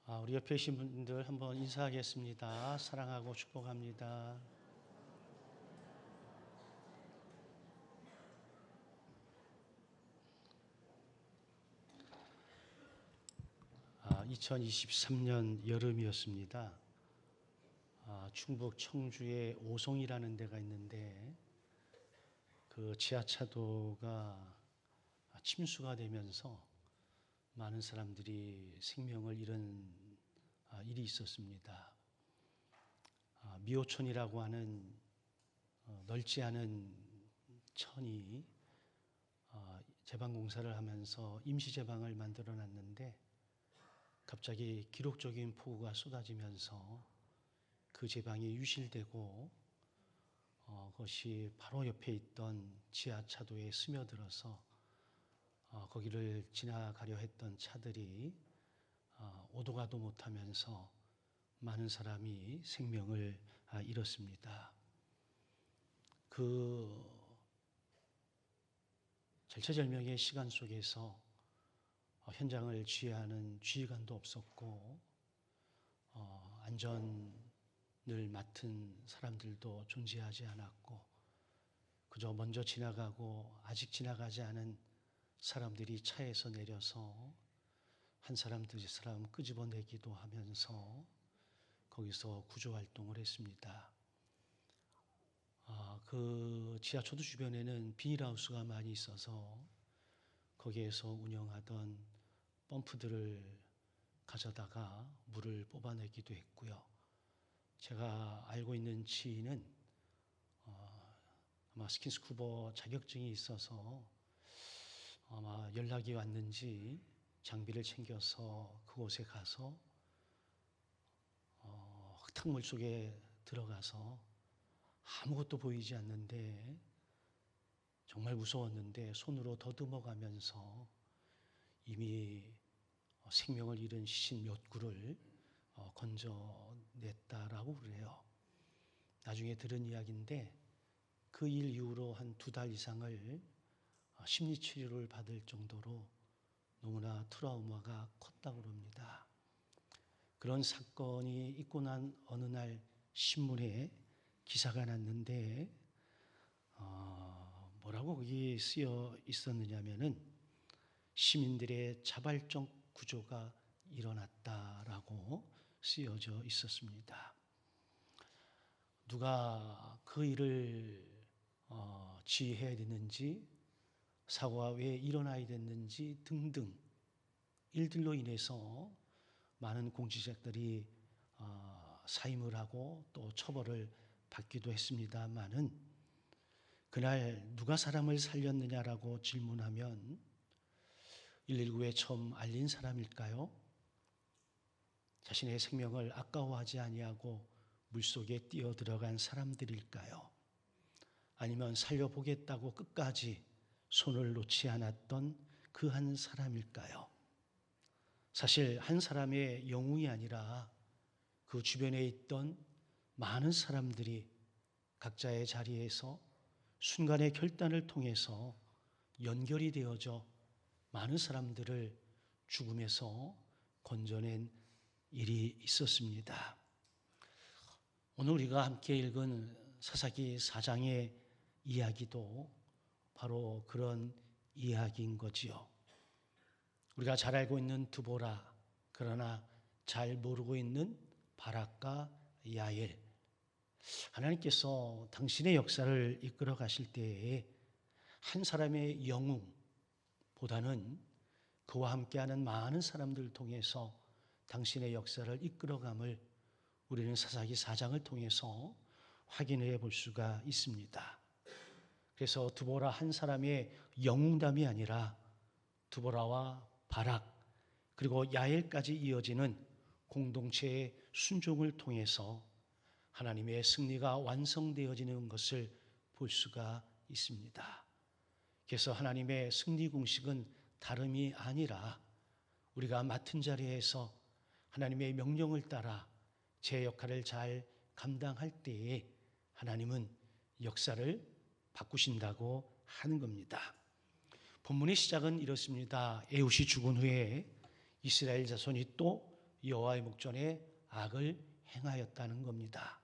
우리 옆에 계신 분들 한번 인사하겠습니다. 사랑하고 축복합니다. 2023년 여름이었습니다. 충북 청주에 오송이라는 데가 있는데 그 지하차도가 침수가 되면서 많은 사람들이 생명을 잃은 일이 있었습니다. 미호촌이라고 하는 넓지 않은 촌이 제방공사를 하면서 임시 제방을 만들어 놨는데 갑자기 기록적인 폭우가 쏟아지면서 그 제방이 유실되고 그것이 바로 옆에 있던 지하차도에 스며들어서 거기를 지나가려 했던 차들이 오도 가도 못하면서 많은 사람이 생명을 잃었습니다. 그 절체절명의 시간 속에서 현장을 지휘하는 지휘관도 없었고 안전을 맡은 사람들도 존재하지 않았고 그저 먼저 지나가고 아직 지나가지 않은 사람들이 차에서 내려서 한 사람 두 사람 끄집어내기도 하면서 거기서 구조활동을 했습니다. 그 지하초도 주변에는 비닐하우스가 많이 있어서 거기에서 운영하던 펌프들을 가져다가 물을 뽑아내기도 했고요. 제가 알고 있는 지인은 아마 스킨스쿠버 자격증이 있어서 아마 연락이 왔는지 장비를 챙겨서 그곳에 가서 흙탕물 속에 들어가서 아무것도 보이지 않는데 정말 무서웠는데 손으로 더듬어가면서 이미 생명을 잃은 시신 몇 구를 건져냈다라고 그래요. 나중에 들은 이야기인데 그 일 이후로 한 2달 이상을 심리치료를 받을 정도로 너무나 트라우마가 컸다고 합니다. 그런 사건이 있고 난 어느 날 신문에 기사가 났는데 뭐라고 거기 쓰여 있었느냐면은 시민들의 자발적 구조가 일어났다라고 쓰여져 있었습니다. 누가 그 일을 지휘해야 되는지 사고가 왜 일어나야 됐는지 등등 일들로 인해서 많은 공직자들이 사임을 하고 또 처벌을 받기도 했습니다마는 그날 누가 사람을 살렸느냐라고 질문하면 119에 처음 알린 사람일까요? 자신의 생명을 아까워하지 아니하고 물속에 뛰어들어간 사람들일까요? 아니면 살려보겠다고 끝까지 손을 놓지 않았던 그 한 사람일까요? 사실 한 사람의 영웅이 아니라 그 주변에 있던 많은 사람들이 각자의 자리에서 순간의 결단을 통해서 연결이 되어져 많은 사람들을 죽음에서 건져낸 일이 있었습니다. 오늘 우리가 함께 읽은 사사기 4장의 이야기도 바로 그런 이야기인 거지요. 우리가 잘 알고 있는 드보라, 그러나 잘 모르고 있는 바락과 야엘. 하나님께서 당신의 역사를 이끌어 가실 때에 한 사람의 영웅보다는 그와 함께하는 많은 사람들을 통해서 당신의 역사를 이끌어감을 우리는 사사기 4장을 통해서 확인해 볼 수가 있습니다. 그래서 드보라 한 사람의 영웅담이 아니라 드보라와 바락 그리고 야엘까지 이어지는 공동체의 순종을 통해서 하나님의 승리가 완성되어지는 것을 볼 수가 있습니다. 그래서 하나님의 승리 공식은 다름이 아니라 우리가 맡은 자리에서 하나님의 명령을 따라 제 역할을 잘 감당할 때에 하나님은 역사를 바꾸신다고 하는 겁니다. 본문의 시작은 이렇습니다. 에훗이 죽은 후에 이스라엘 자손이 또 여호와의 목전에 악을 행하였다는 겁니다.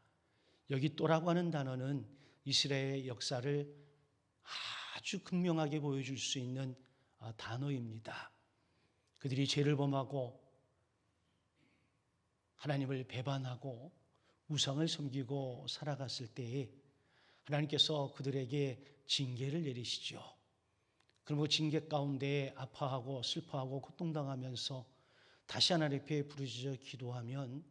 여기 또라고 하는 단어는 이스라엘의 역사를 아주 극명하게 보여줄 수 있는 단어입니다. 그들이 죄를 범하고 하나님을 배반하고 우상을 섬기고 살아갔을 때에 하나님께서 그들에게 징계를 내리시죠. 그리고 징계 가운데 아파하고 슬퍼하고 고통당하면서 다시 하나님 앞에 부르짖어 기도하면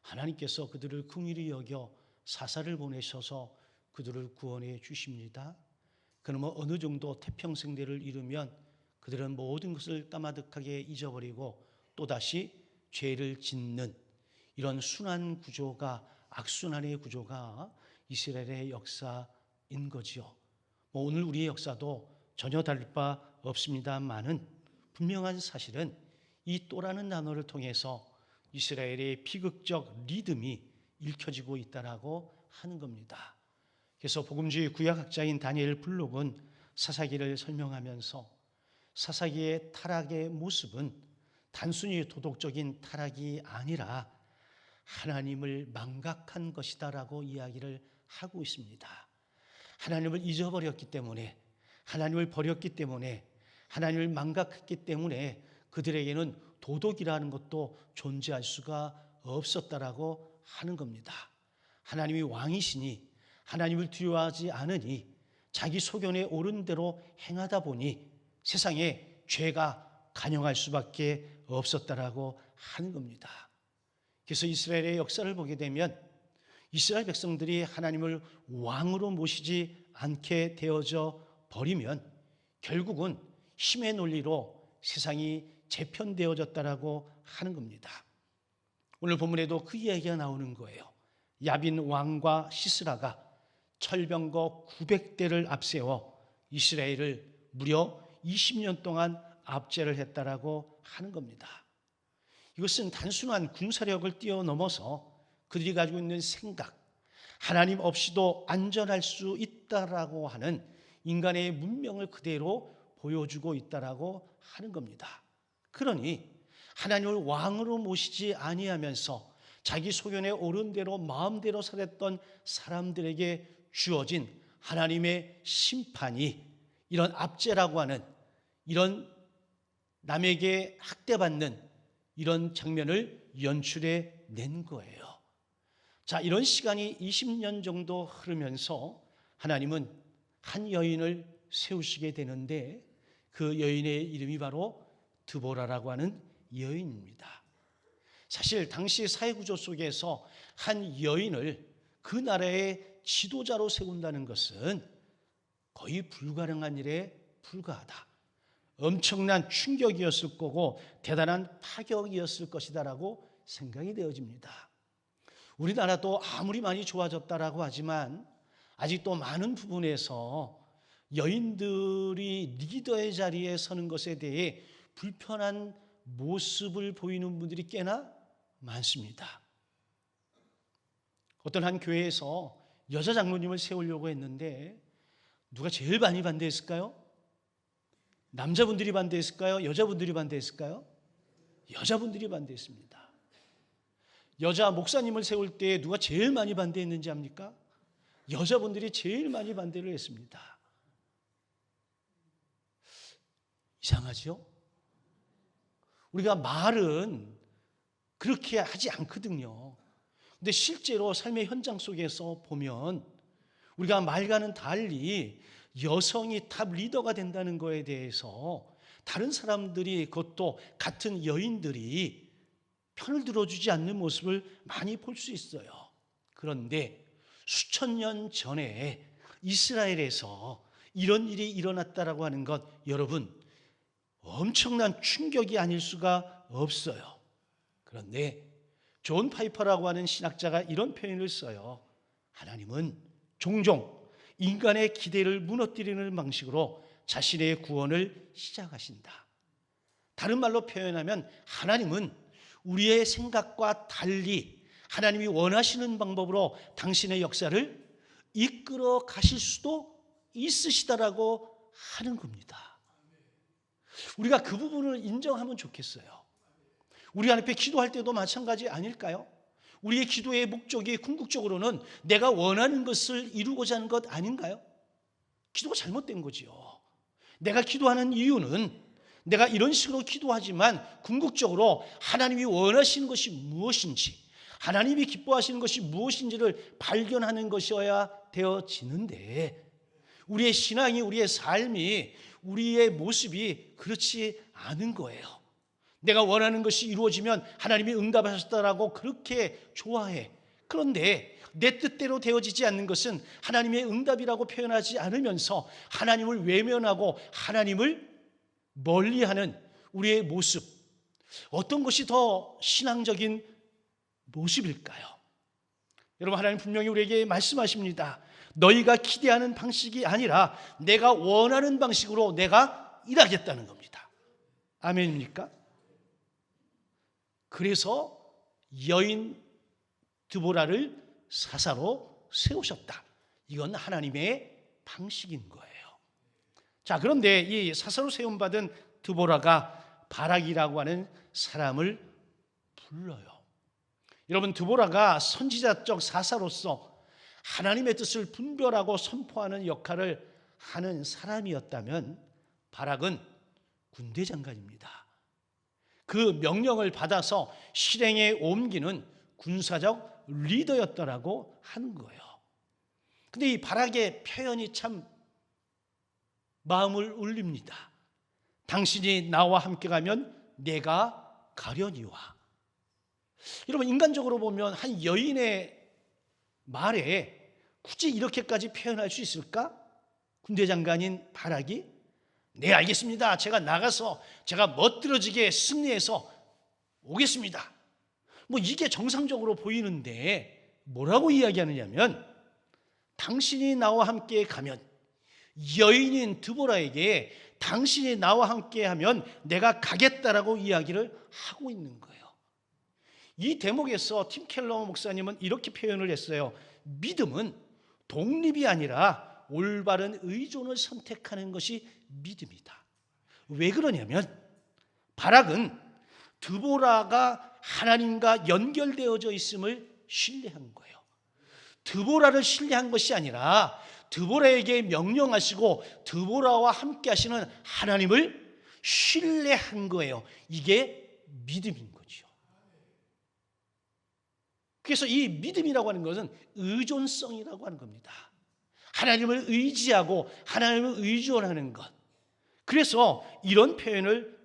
하나님께서 그들을 긍휼히 여겨 사사를 보내셔서 그들을 구원해 주십니다. 그러면 어느 정도 태평성대를 이루면 그들은 모든 것을 까마득하게 잊어버리고 또다시 죄를 짓는 이런 순환 구조가, 악순환의 구조가 이스라엘의 역사인 거지요. 오늘 우리의 역사도 전혀 다를 바 없습니다만은 분명한 사실은 이 또라는 단어를 통해서 이스라엘의 비극적 리듬이 읽혀지고 있다라고 하는 겁니다. 그래서 복음주의 구약학자인 다니엘 블록은 사사기를 설명하면서 사사기의 타락의 모습은 단순히 도덕적인 타락이 아니라 하나님을 망각한 것이다라고 이야기를 하고 있습니다. 하나님을 잊어버렸기 때문에, 하나님을 버렸기 때문에, 하나님을 망각했기 때문에 그들에게는 도덕이라는 것도 존재할 수가 없었다라고 하는 겁니다. 하나님이 왕이시니 하나님을 두려워하지 않으니 자기 소견에 옳은 대로 행하다 보니 세상에 죄가 간영할 수밖에 없었다라고 하는 겁니다. 그래서 이스라엘의 역사를 보게 되면 이스라엘 백성들이 하나님을 왕으로 모시지 않게 되어져 버리면 결국은 힘의 논리로 세상이 재편되어졌다라고 하는 겁니다. 오늘 본문에도 그 이야기가 나오는 거예요. 야빈 왕과 시스라가 철병거 900대를 앞세워 이스라엘을 무려 20년 동안 압제를 했다라고 하는 겁니다. 이것은 단순한 군사력을 뛰어넘어서 그들이 가지고 있는 생각, 하나님 없이도 안전할 수 있다라고 하는 인간의 문명을 그대로 보여주고 있다라고 하는 겁니다. 그러니 하나님을 왕으로 모시지 아니하면서 자기 소견에 옳은 대로 마음대로 살았던 사람들에게 주어진 하나님의 심판이 이런 압제라고 하는, 이런 남에게 학대받는 이런 장면을 연출해 낸 거예요. 자, 이런 시간이 20년 정도 흐르면서 하나님은 한 여인을 세우시게 되는데 그 여인의 이름이 바로 드보라라고 하는 여인입니다. 사실 당시 사회구조 속에서 한 여인을 그 나라의 지도자로 세운다는 것은 거의 불가능한 일에 불과하다. 엄청난 충격이었을 거고 대단한 파격이었을 것이다라고 생각이 되어집니다. 우리나라도 아무리 많이 좋아졌다라고 하지만 아직도 많은 부분에서 여인들이 리더의 자리에 서는 것에 대해 불편한 모습을 보이는 분들이 꽤나 많습니다. 어떤 한 교회에서 여자 장로님을 세우려고 했는데 누가 제일 많이 반대했을까요? 남자분들이 반대했을까요? 여자분들이 반대했을까요? 여자분들이 반대했습니다. 여자 목사님을 세울 때 누가 제일 많이 반대했는지 압니까? 여자분들이 제일 많이 반대를 했습니다. 이상하죠? 우리가 말은 그렇게 하지 않거든요. 근데 실제로 삶의 현장 속에서 보면 우리가 말과는 달리 여성이 탑 리더가 된다는 것에 대해서 다른 사람들이, 그것도 같은 여인들이 편을 들어주지 않는 모습을 많이 볼 수 있어요. 그런데 수천 년 전에 이스라엘에서 이런 일이 일어났다라고 하는 것, 여러분 엄청난 충격이 아닐 수가 없어요. 그런데 존 파이퍼라고 하는 신학자가 이런 표현을 써요. 하나님은 종종 인간의 기대를 무너뜨리는 방식으로 자신의 구원을 시작하신다. 다른 말로 표현하면 하나님은 우리의 생각과 달리 하나님이 원하시는 방법으로 당신의 역사를 이끌어 가실 수도 있으시다라고 하는 겁니다. 우리가 그 부분을 인정하면 좋겠어요. 우리 하나님께 기도할 때도 마찬가지 아닐까요? 우리의 기도의 목적이 궁극적으로는 내가 원하는 것을 이루고자 하는 것 아닌가요? 기도가 잘못된 거지요. 내가 기도하는 이유는 내가 이런 식으로 기도하지만 궁극적으로 하나님이 원하시는 것이 무엇인지, 하나님이 기뻐하시는 것이 무엇인지를 발견하는 것이어야 되어지는데, 우리의 신앙이, 우리의 삶이, 우리의 모습이 그렇지 않은 거예요. 내가 원하는 것이 이루어지면 하나님이 응답하셨다라고 그렇게 좋아해. 그런데 내 뜻대로 되어지지 않는 것은 하나님의 응답이라고 표현하지 않으면서 하나님을 외면하고 하나님을 멀리하는 우리의 모습, 어떤 것이 더 신앙적인 모습일까요? 여러분, 하나님 분명히 우리에게 말씀하십니다. 너희가 기대하는 방식이 아니라 내가 원하는 방식으로 내가 일하겠다는 겁니다. 아멘입니까? 그래서 여인 드보라를 사사로 세우셨다. 이건 하나님의 방식인 거예요. 자, 그런데 이 사사로 세움받은 드보라가 바락이라고 하는 사람을 불러요. 여러분, 드보라가 선지자적 사사로서 하나님의 뜻을 분별하고 선포하는 역할을 하는 사람이었다면 바락은 군대 장관입니다. 그 명령을 받아서 실행에 옮기는 군사적 리더였다라고 하는 거예요. 근데 이 바락의 표현이 참 마음을 울립니다. 당신이 나와 함께 가면 내가 가려니와. 여러분, 인간적으로 보면 한 여인의 말에 굳이 이렇게까지 표현할 수 있을까? 군대 장관인 바락이 네, 알겠습니다. 제가 나가서 제가 멋들어지게 승리해서 오겠습니다. 뭐 이게 정상적으로 보이는데 뭐라고 이야기하느냐면, 당신이 나와 함께 가면, 여인인 드보라에게 당신이 나와 함께 하면 내가 가겠다라고 이야기를 하고 있는 거예요. 이 대목에서 팀 켈러 목사님은 이렇게 표현을 했어요. 믿음은 독립이 아니라 올바른 의존을 선택하는 것이 믿음이다. 왜 그러냐면 바락은 드보라가 하나님과 연결되어져 있음을 신뢰한 거예요. 드보라를 신뢰한 것이 아니라 드보라에게 명령하시고 드보라와 함께 하시는 하나님을 신뢰한 거예요. 이게 믿음인 거죠. 그래서 이 믿음이라고 하는 것은 의존성이라고 하는 겁니다. 하나님을 의지하고 하나님을 의존하는 것. 그래서 이런 표현을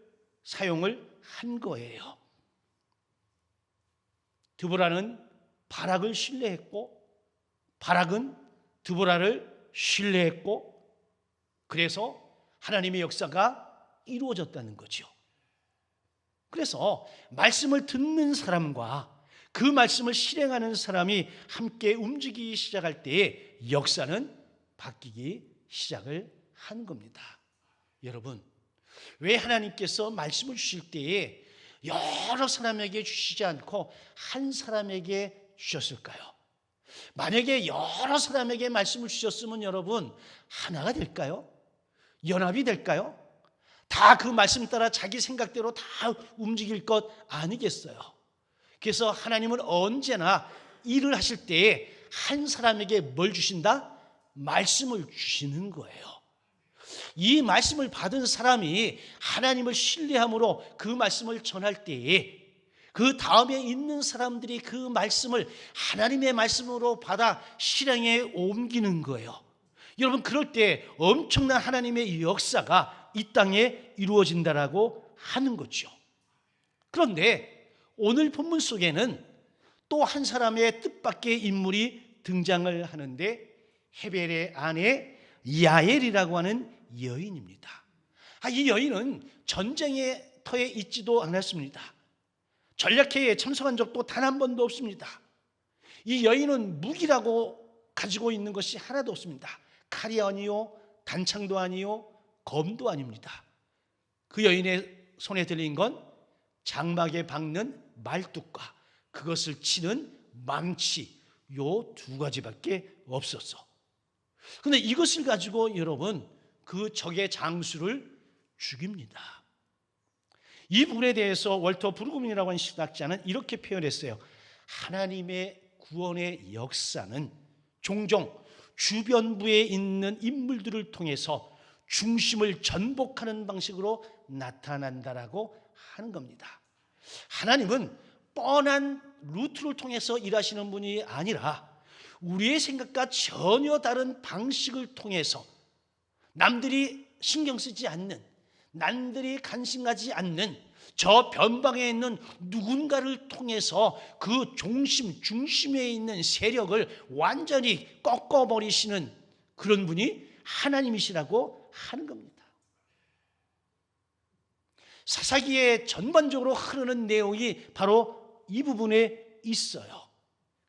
사용을 한 거예요. 드보라는 바락을 신뢰했고 바락은 드보라를 신뢰했고, 그래서 하나님의 역사가 이루어졌다는 거죠. 그래서 말씀을 듣는 사람과 그 말씀을 실행하는 사람이 함께 움직이기 시작할 때에 역사는 바뀌기 시작을 한 겁니다. 여러분, 왜 하나님께서 말씀을 주실 때에 여러 사람에게 주시지 않고 한 사람에게 주셨을까요? 만약에 여러 사람에게 말씀을 주셨으면 여러분 하나가 될까요? 연합이 될까요? 다 그 말씀 따라 자기 생각대로 다 움직일 것 아니겠어요? 그래서 하나님은 언제나 일을 하실 때에 한 사람에게 뭘 주신다? 말씀을 주시는 거예요. 이 말씀을 받은 사람이 하나님을 신뢰함으로 그 말씀을 전할 때에 그 다음에 있는 사람들이 그 말씀을 하나님의 말씀으로 받아 실행에 옮기는 거예요. 여러분, 그럴 때 엄청난 하나님의 역사가 이 땅에 이루어진다라고 하는 거죠. 그런데 오늘 본문 속에는 또 한 사람의 뜻밖의 인물이 등장을 하는데 헤벨의 아내 야엘이라고 하는 여인입니다. 이 여인은 전쟁의 터에 있지도 않았습니다. 전략회의에 참석한 적도 단 한 번도 없습니다. 이 여인은 무기라고 가지고 있는 것이 하나도 없습니다. 칼이 아니요, 단창도 아니요, 검도 아닙니다. 그 여인의 손에 들린 건 장막에 박는 말뚝과 그것을 치는 망치, 요 두 가지밖에 없었어. 그런데 이것을 가지고 여러분 그 적의 장수를 죽입니다. 이 부분에 대해서 월터 브루그민이라고 하는 신학자는 이렇게 표현했어요. 하나님의 구원의 역사는 종종 주변부에 있는 인물들을 통해서 중심을 전복하는 방식으로 나타난다라고 하는 겁니다. 하나님은 뻔한 루트를 통해서 일하시는 분이 아니라 우리의 생각과 전혀 다른 방식을 통해서 남들이 신경 쓰지 않는, 남들이 관심 가지 않는 저 변방에 있는 누군가를 통해서 그 중심에 있는 세력을 완전히 꺾어버리시는 그런 분이 하나님이시라고 하는 겁니다. 사사기에 전반적으로 흐르는 내용이 바로 이 부분에 있어요.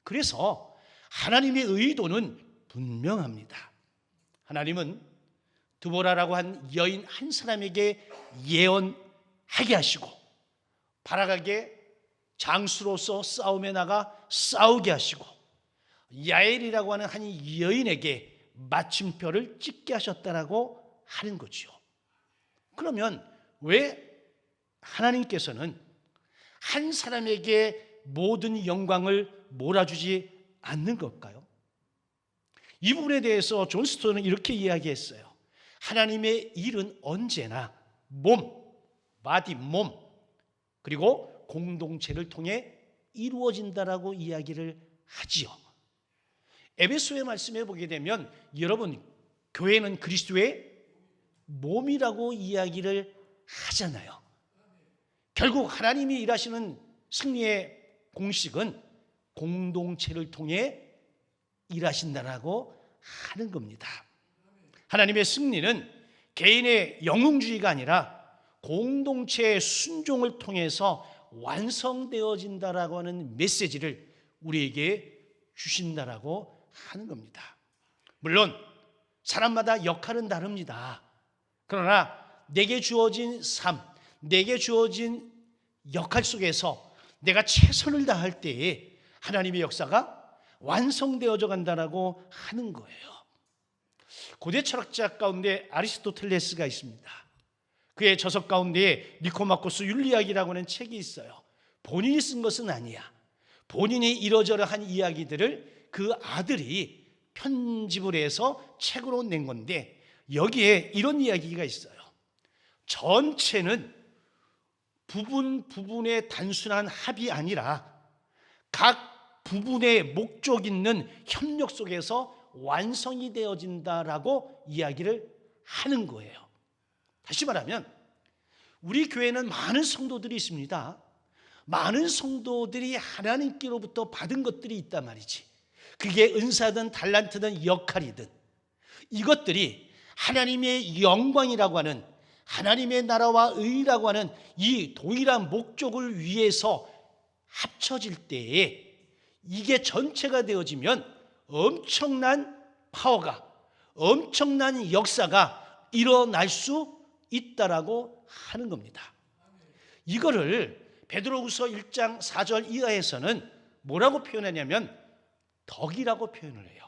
그래서 하나님의 의도는 분명합니다. 하나님은 드보라라고 한 여인 한 사람에게 예언하게 하시고 바라각의 장수로서 싸움에 나가 싸우게 하시고 야엘이라고 하는 한 여인에게 마침표를 찍게 하셨다라고 하는 거죠. 그러면 왜 하나님께서는 한 사람에게 모든 영광을 몰아주지 않는 걸까요? 이 부분에 대해서 존 스토어는 이렇게 이야기했어요. 하나님의 일은 언제나 바디, 몸, 그리고 공동체를 통해 이루어진다라고 이야기를 하지요. 에베소의 말씀에 보게 되면 여러분, 교회는 그리스도의 몸이라고 이야기를 하잖아요. 결국 하나님이 일하시는 승리의 공식은 공동체를 통해 일하신다라고 하는 겁니다. 하나님의 승리는 개인의 영웅주의가 아니라 공동체의 순종을 통해서 완성되어진다라고 하는 메시지를 우리에게 주신다라고 하는 겁니다. 물론 사람마다 역할은 다릅니다. 그러나 내게 주어진 삶, 내게 주어진 역할 속에서 내가 최선을 다할 때에 하나님의 역사가 완성되어져 간다라고 하는 거예요. 고대 철학자 가운데 아리스토텔레스가 있습니다. 그의 저서 가운데 니코마코스 윤리학이라고 하는 책이 있어요. 본인이 쓴 것은 아니야. 본인이 이러저러 한 이야기들을 그 아들이 편집을 해서 책으로 낸 건데 여기에 이런 이야기가 있어요. 전체는 부분의 단순한 합이 아니라 각 부분의 목적 있는 협력 속에서 완성이 되어진다라고 이야기를 하는 거예요. 다시 말하면 우리 교회는 많은 성도들이 있습니다. 많은 성도들이 하나님께로부터 받은 것들이 있단 말이지. 그게 은사든 달란트든 역할이든 이것들이 하나님의 영광이라고 하는 하나님의 나라와 의라고 하는 이 동일한 목적을 위해서 합쳐질 때에 이게 전체가 되어지면 엄청난 파워가, 엄청난 역사가 일어날 수 있다라고 하는 겁니다. 이거를 베드로후서 1장 4절 이하에서는 뭐라고 표현하냐면 덕이라고 표현을 해요.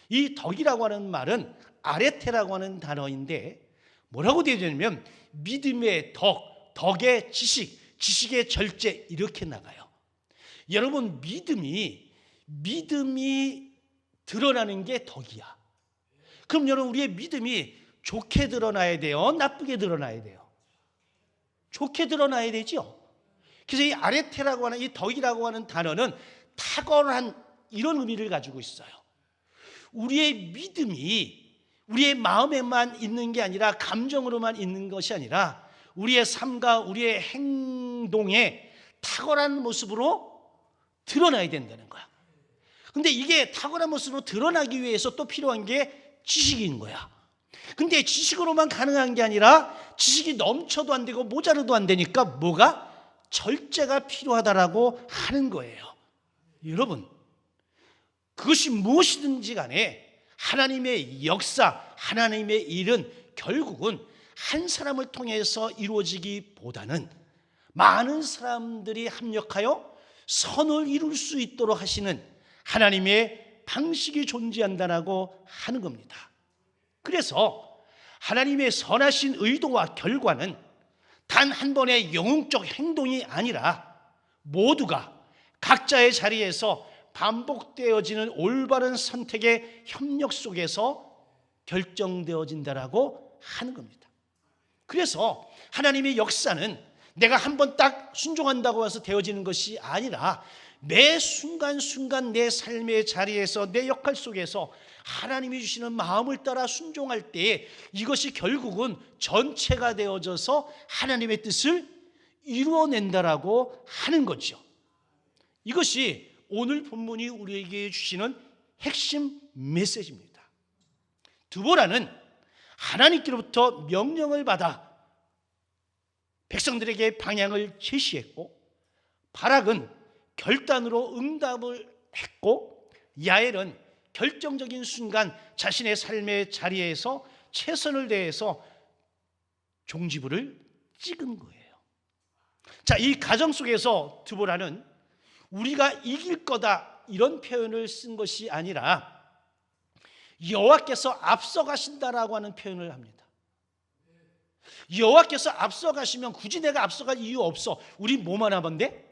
이 덕이라고 하는 말은 아레테라고 하는 단어인데 뭐라고 되어지냐면 믿음의 덕, 덕의 지식, 지식의 절제 이렇게 나가요. 여러분 믿음이 드러나는 게 덕이야. 그럼 여러분 우리의 믿음이 좋게 드러나야 돼요? 나쁘게 드러나야 돼요? 좋게 드러나야 되죠. 그래서 이 아레테라고 하는 이 덕이라고 하는 단어는 탁월한 이런 의미를 가지고 있어요. 우리의 믿음이 우리의 마음에만 있는 게 아니라 감정으로만 있는 것이 아니라 우리의 삶과 우리의 행동에 탁월한 모습으로 드러나야 된다는 거야. 근데 이게 탁월한 모습으로 드러나기 위해서 또 필요한 게 지식인 거야. 근데 지식으로만 가능한 게 아니라 지식이 넘쳐도 안 되고 모자라도 안 되니까 뭐가? 절제가 필요하다라고 하는 거예요. 여러분, 그것이 무엇이든지 간에 하나님의 역사, 하나님의 일은 결국은 한 사람을 통해서 이루어지기보다는 많은 사람들이 합력하여 선을 이룰 수 있도록 하시는 하나님의 방식이 존재한다라고 하는 겁니다. 그래서 하나님의 선하신 의도와 결과는 단 한 번의 영웅적 행동이 아니라 모두가 각자의 자리에서 반복되어지는 올바른 선택의 협력 속에서 결정되어진다라고 하는 겁니다. 그래서 하나님의 역사는 내가 한 번 딱 순종한다고 해서 되어지는 것이 아니라 매 순간순간 내 삶의 자리에서 내 역할 속에서 하나님이 주시는 마음을 따라 순종할 때에 이것이 결국은 전체가 되어져서 하나님의 뜻을 이루어낸다라고 하는 거죠. 이것이 오늘 본문이 우리에게 주시는 핵심 메시지입니다. 드보라는 하나님께로부터 명령을 받아 백성들에게 방향을 제시했고, 바락은 결단으로 응답을 했고, 야엘은 결정적인 순간 자신의 삶의 자리에서 최선을 다해서 종지부를 찍은 거예요. 자, 이 가정 속에서 드보라는 우리가 이길 거다 이런 표현을 쓴 것이 아니라 여호와께서 앞서가신다라고 하는 표현을 합니다. 여호와께서 앞서가시면 굳이 내가 앞서갈 이유 없어. 우리 뭐만 하면 돼?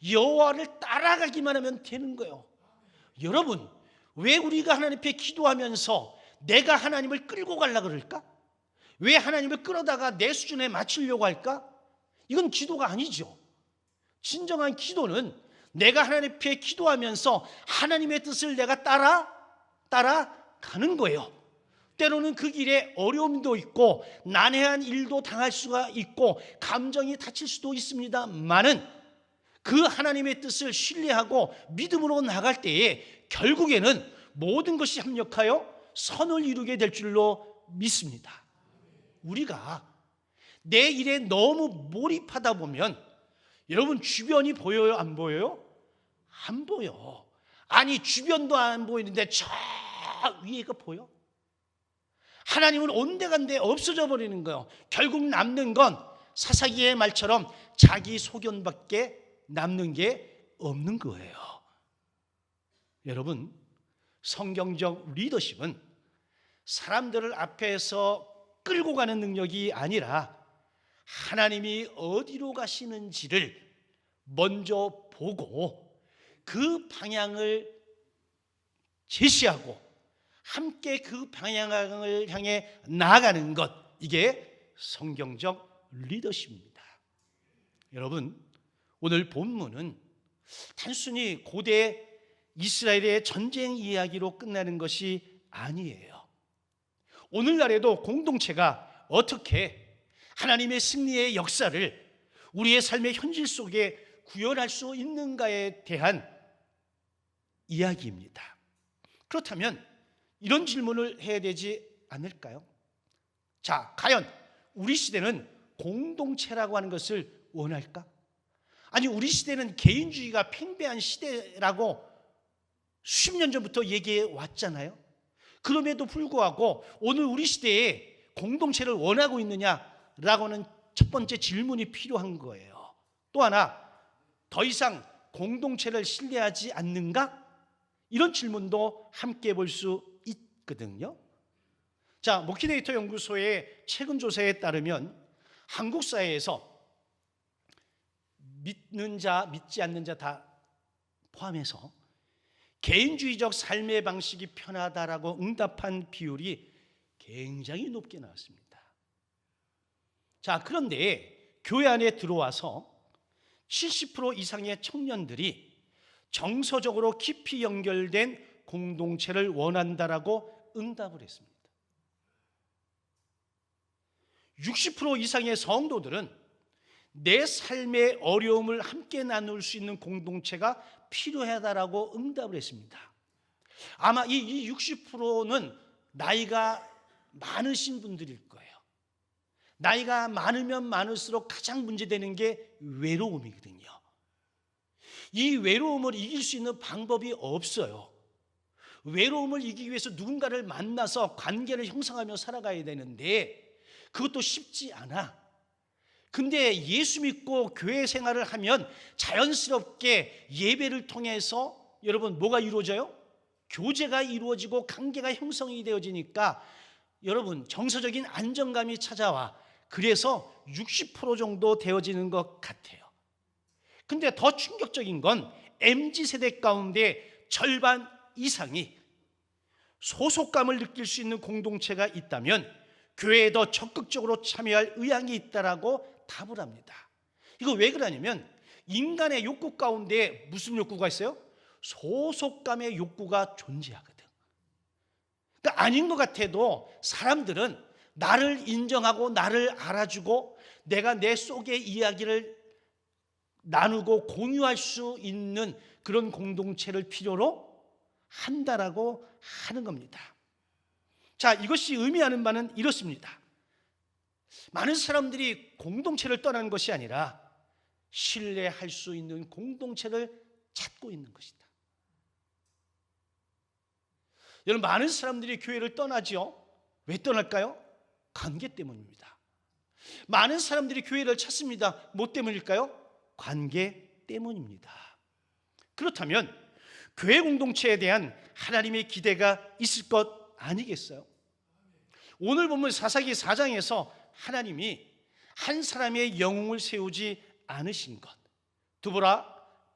여호와를 따라가기만 하면 되는 거예요. 여러분, 왜 우리가 하나님 앞에 기도하면서 내가 하나님을 끌고 가려고 그럴까? 왜 하나님을 끌어다가 내 수준에 맞추려고 할까? 이건 기도가 아니죠. 진정한 기도는 내가 하나님 앞에 기도하면서 하나님의 뜻을 내가 따라가는 거예요. 때로는 그 길에 어려움도 있고 난해한 일도 당할 수가 있고 감정이 다칠 수도 있습니다만은 그 하나님의 뜻을 신뢰하고 믿음으로 나갈 때에 결국에는 모든 것이 합력하여 선을 이루게 될 줄로 믿습니다. 우리가 내 일에 너무 몰입하다 보면 여러분 주변이 보여요? 안 보여요? 안 보여. 아니 주변도 안 보이는데 저 위에가 보여? 하나님은 온데간데 없어져 버리는 거예요. 결국 남는 건 사사기의 말처럼 자기 소견밖에 남는 게 없는 거예요. 여러분, 성경적 리더십은 사람들을 앞에서 끌고 가는 능력이 아니라 하나님이 어디로 가시는지를 먼저 보고 그 방향을 제시하고 함께 그 방향을 향해 나아가는 것, 이게 성경적 리더십입니다. 여러분, 오늘 본문은 단순히 고대 이스라엘의 전쟁 이야기로 끝나는 것이 아니에요. 오늘날에도 공동체가 어떻게 하나님의 승리의 역사를 우리의 삶의 현실 속에 구현할 수 있는가에 대한 이야기입니다. 그렇다면 이런 질문을 해야 되지 않을까요? 자, 과연 우리 시대는 공동체라고 하는 것을 원할까? 아니, 우리 시대는 개인주의가 팽배한 시대라고 수십 년 전부터 얘기해 왔잖아요. 그럼에도 불구하고 오늘 우리 시대에 공동체를 원하고 있느냐라고 하는 첫 번째 질문이 필요한 거예요. 또 하나, 더 이상 공동체를 신뢰하지 않는가? 이런 질문도 함께 볼 수 있거든요. 자, 모키네이터 연구소의 최근 조사에 따르면 한국 사회에서 믿는 자, 믿지 않는 자 다 포함해서 개인주의적 삶의 방식이 편하다라고 응답한 비율이 굉장히 높게 나왔습니다. 자, 그런데 교회 안에 들어와서 70% 이상의 청년들이 정서적으로 깊이 연결된 공동체를 원한다라고 응답을 했습니다. 60% 이상의 성도들은 내 삶의 어려움을 함께 나눌 수 있는 공동체가 필요하다라고 응답을 했습니다. 아마 이 60%는 나이가 많으신 분들일 거예요. 나이가 많으면 많을수록 가장 문제되는 게 외로움이거든요. 이 외로움을 이길 수 있는 방법이 없어요. 외로움을 이기기 위해서 누군가를 만나서 관계를 형성하며 살아가야 되는데 그것도 쉽지 않아. 근데 예수 믿고 교회 생활을 하면 자연스럽게 예배를 통해서 여러분 뭐가 이루어져요? 교제가 이루어지고 관계가 형성이 되어지니까 여러분 정서적인 안정감이 찾아와 그래서 60% 정도 되어지는 것 같아요. 근데 더 충격적인 건 MZ세대 가운데 절반 이상이 소속감을 느낄 수 있는 공동체가 있다면 교회에 더 적극적으로 참여할 의향이 있다라고 답을 합니다. 이거 왜 그러냐면 인간의 욕구 가운데 무슨 욕구가 있어요? 소속감의 욕구가 존재하거든. 그러니까 아닌 것 같아도 사람들은 나를 인정하고 나를 알아주고 내가 내 속의 이야기를 나누고 공유할 수 있는 그런 공동체를 필요로 한다라고 하는 겁니다. 자, 이것이 의미하는 바는 이렇습니다. 많은 사람들이 공동체를 떠나는 것이 아니라 신뢰할 수 있는 공동체를 찾고 있는 것이다. 여러분, 많은 사람들이 교회를 떠나지요. 왜 떠날까요? 관계 때문입니다. 많은 사람들이 교회를 찾습니다. 뭐 때문일까요? 관계 때문입니다. 그렇다면 교회 공동체에 대한 하나님의 기대가 있을 것 아니겠어요? 오늘 본문 사사기 4장에서 하나님이 한 사람의 영웅을 세우지 않으신 것, 드보라,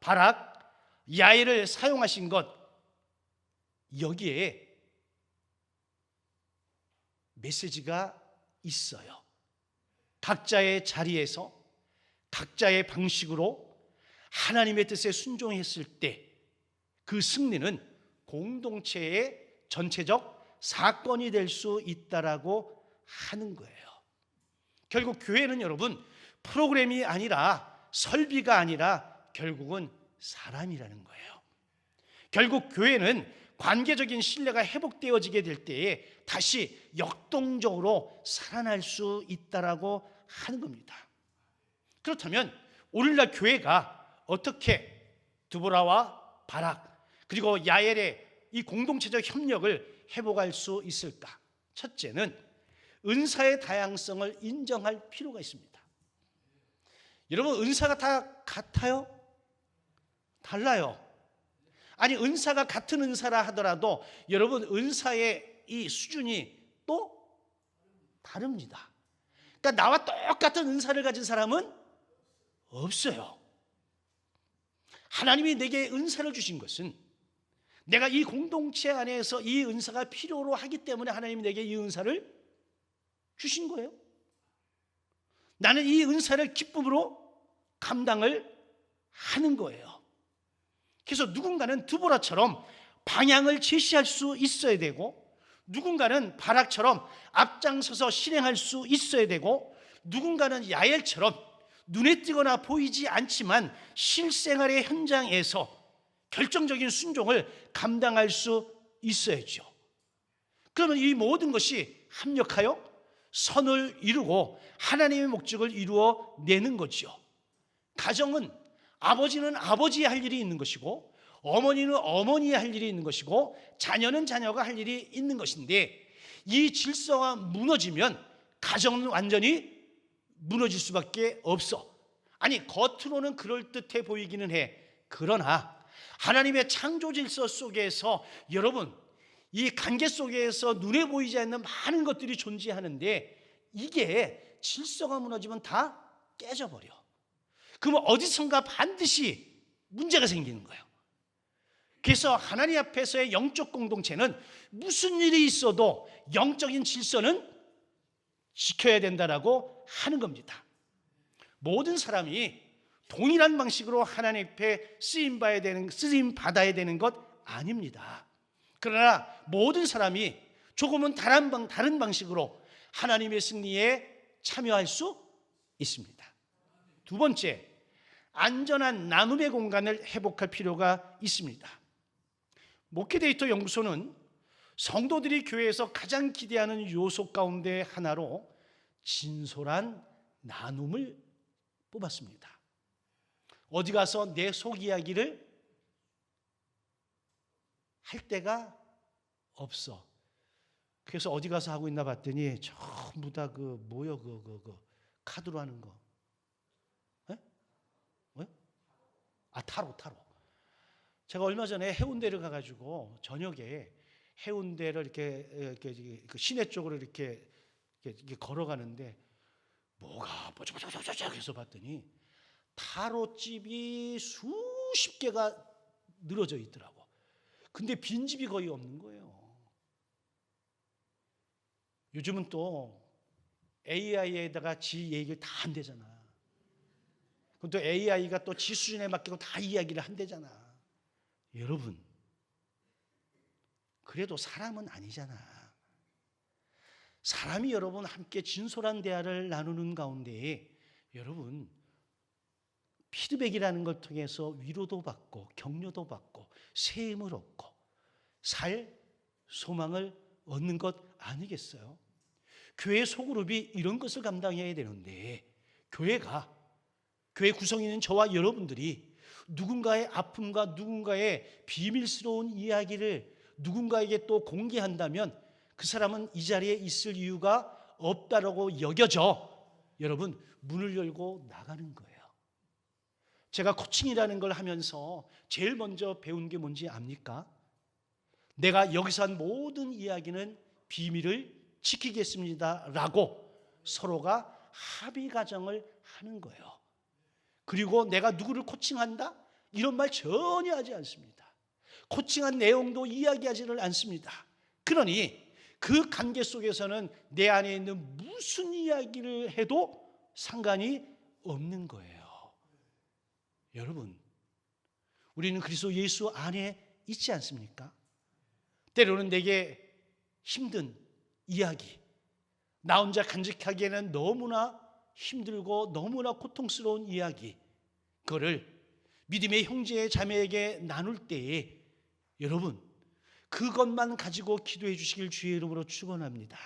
바락, 야엘을 사용하신 것, 여기에 메시지가 있어요. 각자의 자리에서 각자의 방식으로 하나님의 뜻에 순종했을 때 그 승리는 공동체의 전체적 사건이 될 수 있다라고 하는 거예요. 결국 교회는 여러분 프로그램이 아니라 설비가 아니라 결국은 사람이라는 거예요. 결국 교회는 관계적인 신뢰가 회복되어지게 될 때에 다시 역동적으로 살아날 수 있다라고 하는 겁니다. 그렇다면 오늘날 교회가 어떻게 드보라와 바락 그리고 야엘의 이 공동체적 협력을 회복할 수 있을까? 첫째는 은사의 다양성을 인정할 필요가 있습니다. 여러분, 은사가 다 같아요? 달라요. 아니, 은사가 같은 은사라 하더라도 여러분 은사의 이 수준이 또 다릅니다. 그러니까 나와 똑같은 은사를 가진 사람은 없어요. 하나님이 내게 은사를 주신 것은 내가 이 공동체 안에서 이 은사가 필요로 하기 때문에 하나님이 내게 이 은사를 주신 거예요. 나는 이 은사를 기쁨으로 감당을 하는 거예요. 그래서 누군가는 드보라처럼 방향을 제시할 수 있어야 되고, 누군가는 바락처럼 앞장서서 실행할 수 있어야 되고, 누군가는 야엘처럼 눈에 띄거나 보이지 않지만 실생활의 현장에서 결정적인 순종을 감당할 수 있어야죠. 그러면 이 모든 것이 합력하여 선을 이루고 하나님의 목적을 이루어내는 거죠. 가정은 아버지는 아버지의 할 일이 있는 것이고, 어머니는 어머니의 할 일이 있는 것이고, 자녀는 자녀가 할 일이 있는 것인데, 이 질서가 무너지면 가정은 완전히 무너질 수밖에 없어. 아니, 겉으로는 그럴듯해 보이기는 해. 그러나 하나님의 창조 질서 속에서 여러분, 이 관계 속에서 눈에 보이지 않는 많은 것들이 존재하는데, 이게 질서가 무너지면 다 깨져버려. 그러면 어디선가 반드시 문제가 생기는 거예요. 그래서 하나님 앞에서의 영적 공동체는 무슨 일이 있어도 영적인 질서는 지켜야 된다라고 하는 겁니다. 모든 사람이 동일한 방식으로 하나님 앞에 쓰임 받아야 되는 것 아닙니다. 그러나 모든 사람이 조금은 다른 방식으로 하나님의 승리에 참여할 수 있습니다. 두 번째, 안전한 나눔의 공간을 회복할 필요가 있습니다. 목회데이터 연구소는 성도들이 교회에서 가장 기대하는 요소 가운데 하나로 진솔한 나눔을 뽑았습니다. 어디 가서 내 속 이야기를 할 데가 없어. 그래서 어디 가서 하고 있나 봤더니 전부 다 카드로 하는 거. 타로. 제가 얼마 전에 해운대를 가가지고 저녁에 해운대를 이렇게 시내 쪽으로 이렇게 걸어가는데 뭐가 뽀짝뽀짝뽀짝 해서 봤더니 타로집이 수십 개가 늘어져 있더라고. 근데 빈집이 거의 없는 거예요. 요즘은 또 AI에다가 지 얘기를 다 한대잖아. 그럼 또 AI가 또 지 수준에 맞게 다 이야기를 한대잖아. 여러분, 그래도 사람은 아니잖아. 사람이 여러분 함께 진솔한 대화를 나누는 가운데에 여러분 피드백이라는 걸 통해서 위로도 받고 격려도 받고 새 힘을 얻고 살 소망을 얻는 것 아니겠어요? 교회 소그룹이 이런 것을 감당해야 되는데 교회 구성에 있는 저와 여러분들이 누군가의 아픔과 누군가의 비밀스러운 이야기를 누군가에게 또 공개한다면 그 사람은 이 자리에 있을 이유가 없다라고 여겨져 여러분 문을 열고 나가는 거예요. 제가 코칭이라는 걸 하면서 제일 먼저 배운 게 뭔지 압니까? 내가 여기서 한 모든 이야기는 비밀을 지키겠습니다 라고 서로가 합의 과정을 하는 거예요. 그리고 내가 누구를 코칭한다? 이런 말 전혀 하지 않습니다. 코칭한 내용도 이야기하지를 않습니다. 그러니 그 관계 속에서는 내 안에 있는 무슨 이야기를 해도 상관이 없는 거예요. 여러분, 우리는 그리스도 예수 안에 있지 않습니까? 때로는 내게 힘든 이야기, 나 혼자 간직하기에는 너무나 힘들고 너무나 고통스러운 이야기, 그거를 믿음의 형제 자매에게 나눌 때에 여러분 그것만 가지고 기도해 주시길 주의 이름으로 축원합니다.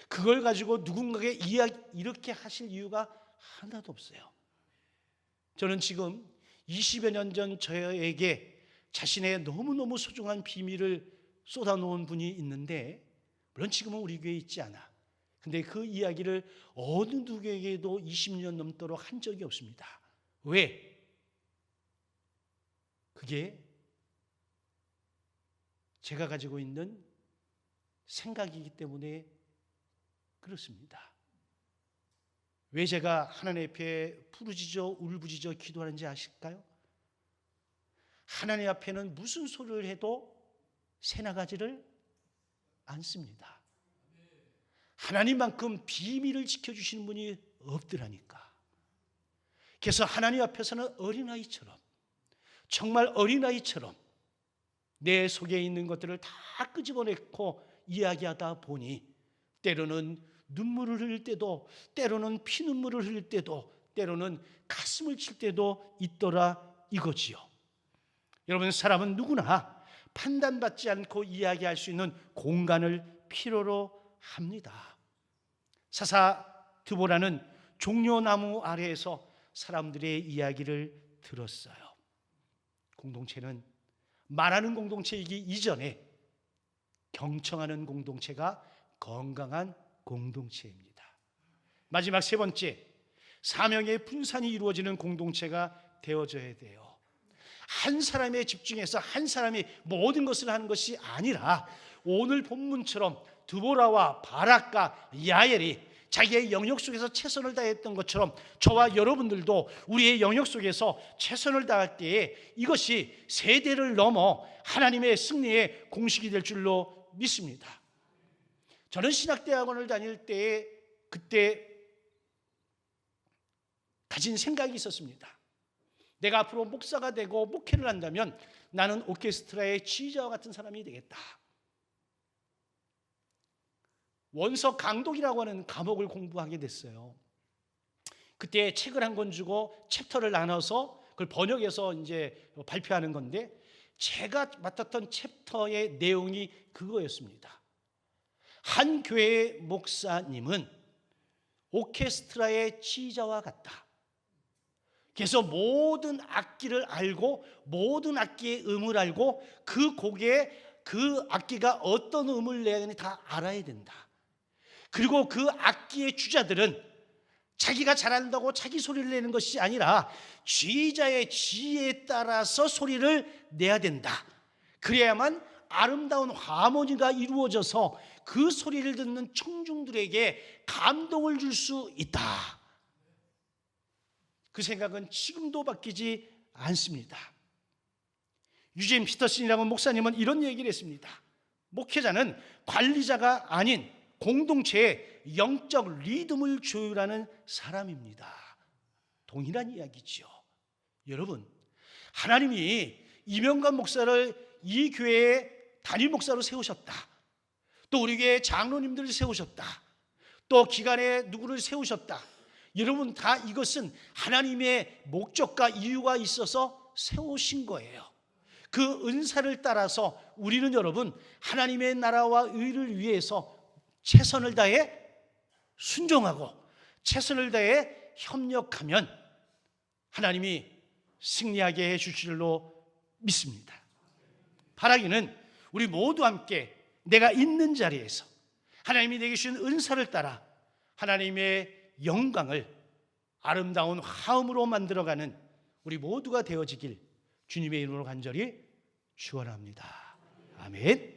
그걸 가지고 누군가에게 이렇게 하실 이유가 하나도 없어요. 저는 지금 20여 년 전 저에게 자신의 너무너무 소중한 비밀을 쏟아놓은 분이 있는데 물론 지금은 우리 교회에 있지 않아. 근데 그 이야기를 어느 누구에게도 20년 넘도록 한 적이 없습니다. 왜? 그게 제가 가지고 있는 생각이기 때문에 그렇습니다. 왜 제가 하나님 앞에 부르짖어 울부짖어 기도하는지 아실까요? 하나님 앞에는 무슨 소리를 해도 새나가지를 않습니다. 하나님만큼 비밀을 지켜주시는 분이 없더라니까. 그래서 하나님 앞에서는 어린아이처럼 정말 어린아이처럼 내 속에 있는 것들을 다 끄집어내고 이야기하다 보니 때로는 눈물을 흘릴 때도 때로는 피눈물을 흘릴 때도 때로는 가슴을 칠 때도 있더라 이거지요. 여러분 사람은 누구나 판단받지 않고 이야기할 수 있는 공간을 필요로 합니다. 사사 드보라는 종려나무 아래에서 사람들의 이야기를 들었어요. 공동체는 말하는 공동체이기 이전에 경청하는 공동체가 건강한 공동체입니다. 마지막 세 번째, 사명의 분산이 이루어지는 공동체가 되어져야 돼요. 한 사람에 집중해서 한 사람이 모든 것을 하는 것이 아니라 오늘 본문처럼 드보라와 바락과 야엘이 자기의 영역 속에서 최선을 다했던 것처럼 저와 여러분들도 우리의 영역 속에서 최선을 다할 때에 이것이 세대를 넘어 하나님의 승리의 공식이 될 줄로 믿습니다. 저는 신학대학원을 다닐 때에 그때 가진 생각이 있었습니다. 내가 앞으로 목사가 되고 목회를 한다면 나는 오케스트라의 지휘자와 같은 사람이 되겠다. 원서 강독이라고 하는 과목을 공부하게 됐어요. 그때 책을 한 권 주고 챕터를 나눠서 그걸 번역해서 이제 발표하는 건데 제가 맡았던 챕터의 내용이 그거였습니다. 한 교회의 목사님은 오케스트라의 지휘자와 같다. 그래서 모든 악기를 알고 모든 악기의 음을 알고 그 곡에 그 악기가 어떤 음을 내야 되는지 다 알아야 된다. 그리고 그 악기의 주자들은 자기가 잘한다고 자기 소리를 내는 것이 아니라 지휘자의 지혜에 따라서 소리를 내야 된다. 그래야만 아름다운 하모니가 이루어져서 그 소리를 듣는 청중들에게 감동을 줄 수 있다. 그 생각은 지금도 바뀌지 않습니다. 유진 피터슨이라고 목사님은 이런 얘기를 했습니다. 목회자는 관리자가 아닌 공동체의 영적 리듬을 조율하는 사람입니다. 동일한 이야기죠. 여러분, 하나님이 이명관 목사를 이 교회의 단임 목사로 세우셨다. 또 우리 교회 장로님들을 세우셨다. 또 기관에 누구를 세우셨다. 여러분, 다 이것은 하나님의 목적과 이유가 있어서 세우신 거예요. 그 은사를 따라서 우리는 여러분 하나님의 나라와 의를 위해서 최선을 다해 순종하고 최선을 다해 협력하면 하나님이 승리하게 해 주실 줄로 믿습니다. 바라기는 우리 모두 함께 내가 있는 자리에서 하나님이 내게 주신 은사를 따라 하나님의 영광을 아름다운 화음으로 만들어가는 우리 모두가 되어지길 주님의 이름으로 간절히 축원합니다. 아멘.